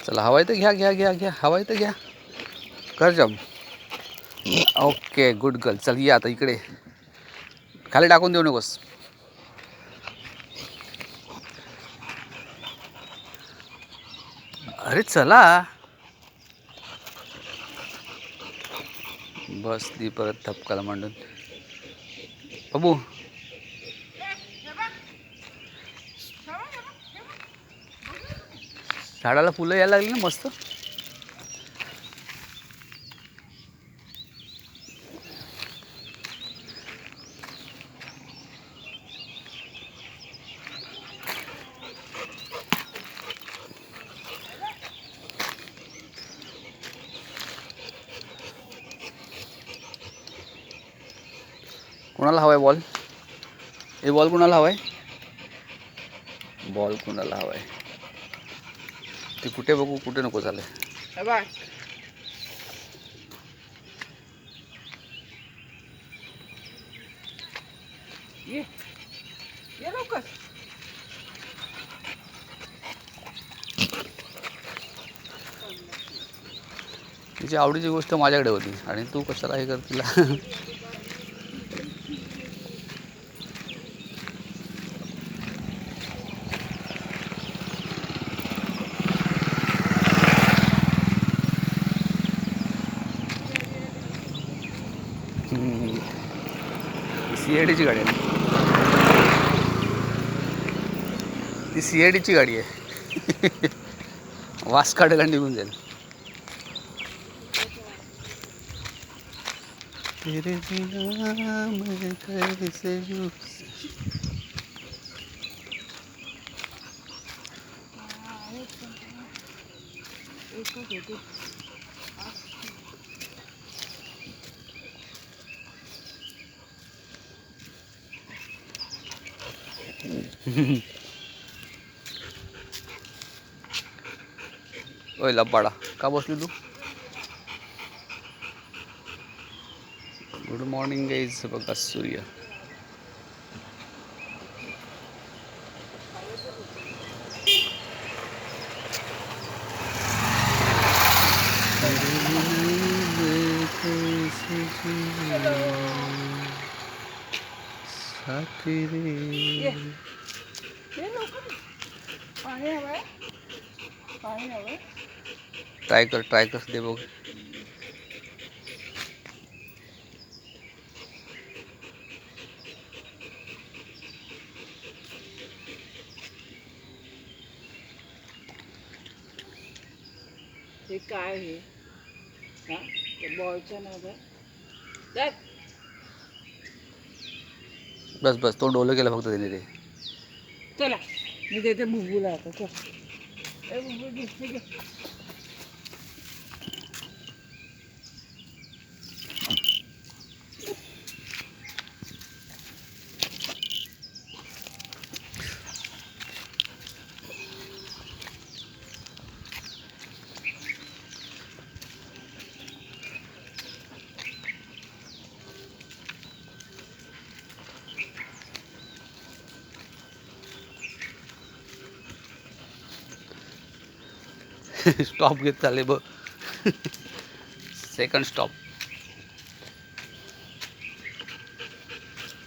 चला हवा आहे तर घ्या घ्या घ्या घ्या, हवा आहे तर घ्या, कर जम. Okay good girl. चल ये आता इकडे, खाली टाकून देऊ नकोस. अरे चला. बस दी परत थपकाला मांडून. बाबू झाडाला फुलं यायला लागली ना मस्त. कोणाला हवाय बॉल? हे बॉल कोणाला हवाय? बॉल कोणाला हवाय ते कुठे बघू, कुठे नको झालंय. तिची आवडीची गोष्ट माझ्याकडे होती आणि तू कशाला हे कर तिला. CIDची गाडी आहे, ती CIDची गाडी आहे. वास काढायला निघून जाईल. तेरे बिना मैं कैसे जीऊं. ओय लबाडा, का बसली तू? Good morning guys. बघा सूर्य. ट्राय कर दे बघ. हे काय आहे? हा ते बॉलच्या नादात. बस बस, तो डोलं केलं फक्त त्याने ते. चला मी देते बुबूला आता. चल ए बुबू दिसते घे. स्टॉप घेत चालले बघ. Second stop.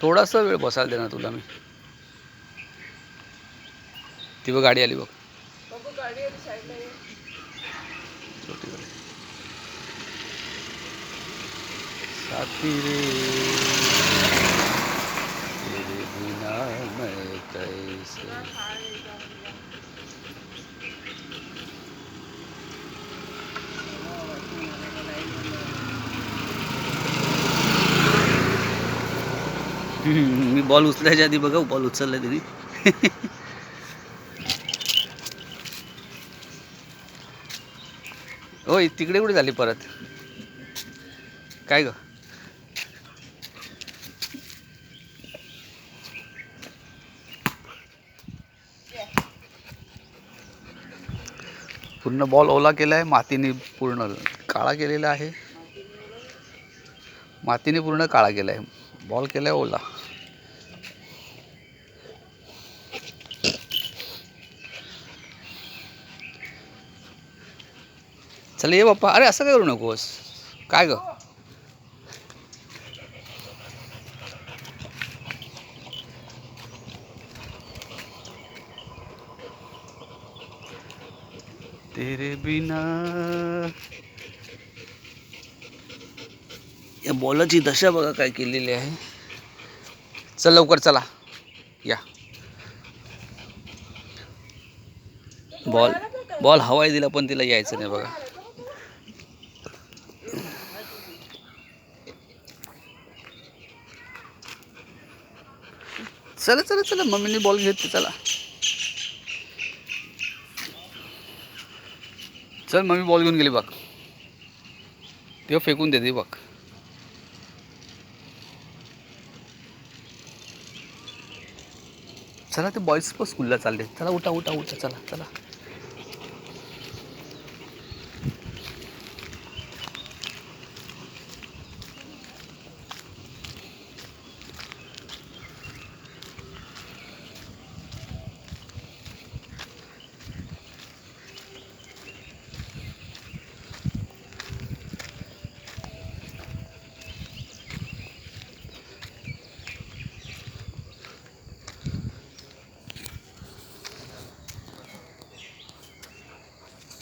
थोडासा वेळ बसायला देणार तुला मी. ती बघ गाडी आली बघ. बाबू गाडी आली साईडला ये. छोटी गाडी. साथी रे तेरे बिना मैं कैसे. मी बॉल उचलायच्या आधी बघा बॉल उचललाय तिने. होय तिकडे कुठे झाली परत? काय ग? पूर्ण बॉल ओला केला आहे मातीने, पूर्ण काळा केलेला आहे. मातीने पूर्ण काळा केला आहे, बॉल केला आहे ओला. चल ये बाप्पा. अरे असं काय करू नकोस. काय ग तेरे बिना. या बॉलाची दशा बघा काय केलेली आहे. चल लवकर चला या. बॉल बॉल हवाई दिला पण तिला यायचं नाही बघा. चला चला चला मम्मीने बॉल घेतली. चला चल मम्मी बॉल घेऊन गेली बघ. तेव्हा फेकून देते बघ. चला ते बॉईज पण स्कूलला चालले. चला उठा उठा उठा. चला चला.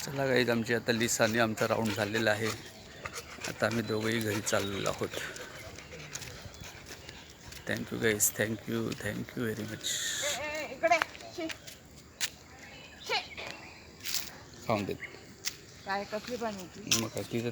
चला गाईज आमची आता लिसाने आमचा राऊंड झालेला आहे. आता आम्ही दोघंही घरी चाललेलो आहोत. Thank you guys. Thank you very much. इकडे खाऊन देत काय कसली पाणी मग काय तिथं